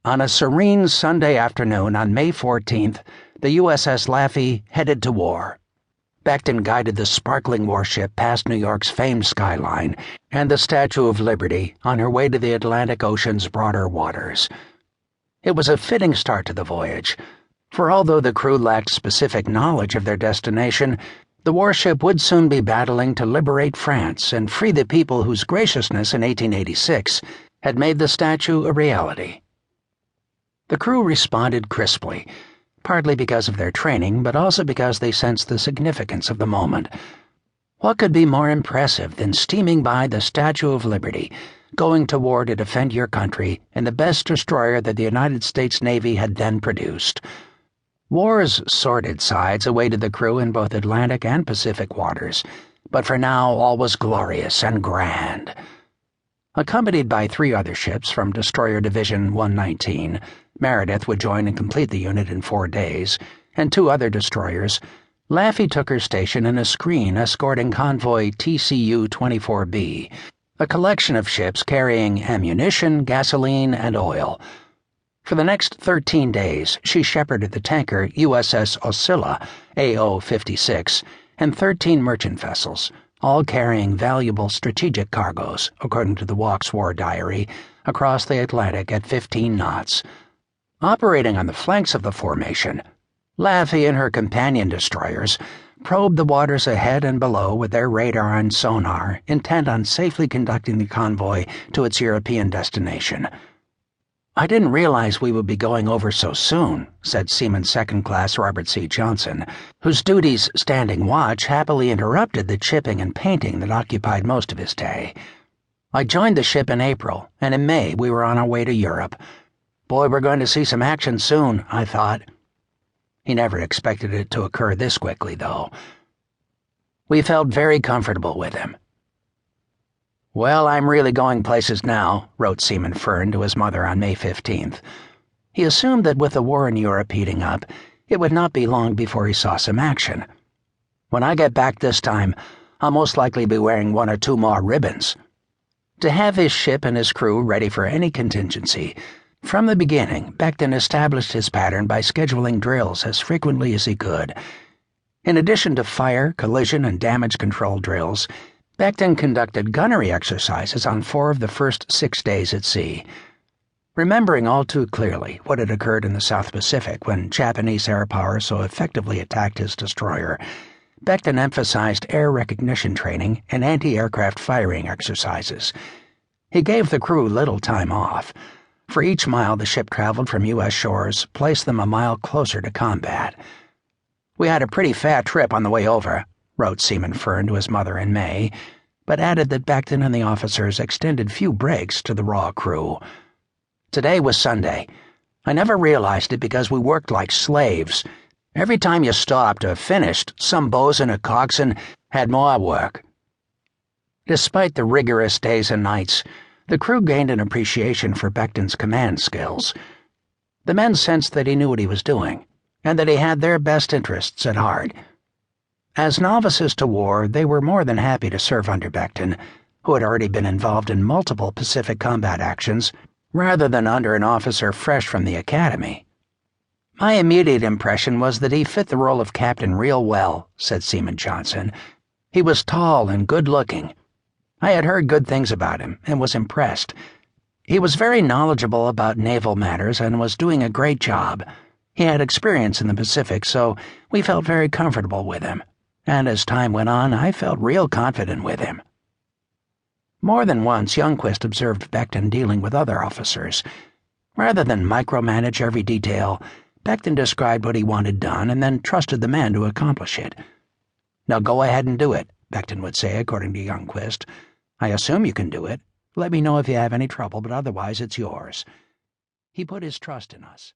On a serene Sunday afternoon on May 14th, the USS Laffey headed to war. Becton guided the sparkling warship past New York's famed skyline and the Statue of Liberty on her way to the Atlantic Ocean's broader waters. It was a fitting start to the voyage, for although the crew lacked specific knowledge of their destination, the warship would soon be battling to liberate France and free the people whose graciousness in 1886 had made the statue a reality. The crew responded crisply, partly because of their training, but also because they sensed the significance of the moment. What could be more impressive than steaming by the Statue of Liberty, going to war to defend your country in the best destroyer that the United States Navy had then produced? War's sordid sides awaited the crew in both Atlantic and Pacific waters, but for now all was glorious and grand. Accompanied by 3 other ships from Destroyer Division 119, Meredith would join and complete the unit in 4 days, and 2 other destroyers, Laffey took her station in a screen escorting convoy TCU-24B, a collection of ships carrying ammunition, gasoline, and oil. For the next 13 days, she shepherded the tanker USS Oscilla, AO-56, and 13 merchant vessels, all carrying valuable strategic cargoes, according to the Walk's War Diary, across the Atlantic at 15 knots. Operating on the flanks of the formation, Laffey and her companion destroyers probed the waters ahead and below with their radar and sonar, intent on safely conducting the convoy to its European destination. "I didn't realize we would be going over so soon," said Seaman Second Class Robert C. Johnson, whose duties standing watch happily interrupted the chipping and painting that occupied most of his day. "I joined the ship in April, and in May we were on our way to Europe. Boy, we're going to see some action soon, I thought." He never expected it to occur this quickly, though. We felt very comfortable with him. "Well, I'm really going places now," wrote Seaman Fern to his mother on May 15th. He assumed that with the war in Europe heating up, it would not be long before he saw some action. "When I get back this time, I'll most likely be wearing 1 or 2 more ribbons." To have his ship and his crew ready for any contingency, from the beginning, Becton established his pattern by scheduling drills as frequently as he could. In addition to fire, collision, and damage control drills, Becton conducted gunnery exercises on 4 of the first 6 days at sea. Remembering all too clearly what had occurred in the South Pacific when Japanese air power so effectively attacked his destroyer, Becton emphasized air recognition training and anti-aircraft firing exercises. He gave the crew little time off. For each mile the ship traveled from U.S. shores placed them a mile closer to combat. "We had a pretty fat trip on the way over," wrote Seaman Fern to his mother in May, but added that Becton and the officers extended few breaks to the raw crew. "Today was Sunday. I never realized it because we worked like slaves. Every time you stopped or finished, some bosun or coxswain had more work." Despite the rigorous days and nights, the crew gained an appreciation for Becton's command skills. The men sensed that he knew what he was doing, and that he had their best interests at heart. As novices to war, they were more than happy to serve under Becton, who had already been involved in multiple Pacific combat actions, rather than under an officer fresh from the academy. "My immediate impression was that he fit the role of captain real well," said Seaman Johnson. "He was tall and good-looking. I had heard good things about him and was impressed. He was very knowledgeable about naval matters and was doing a great job. He had experience in the Pacific, so we felt very comfortable with him. And as time went on, I felt real confident with him." More than once, Youngquist observed Becton dealing with other officers. Rather than micromanage every detail, Becton described what he wanted done and then trusted the man to accomplish it. "Now go ahead and do it," Becton would say, according to Youngquist. "I assume you can do it. Let me know if you have any trouble, but otherwise it's yours." He put his trust in us.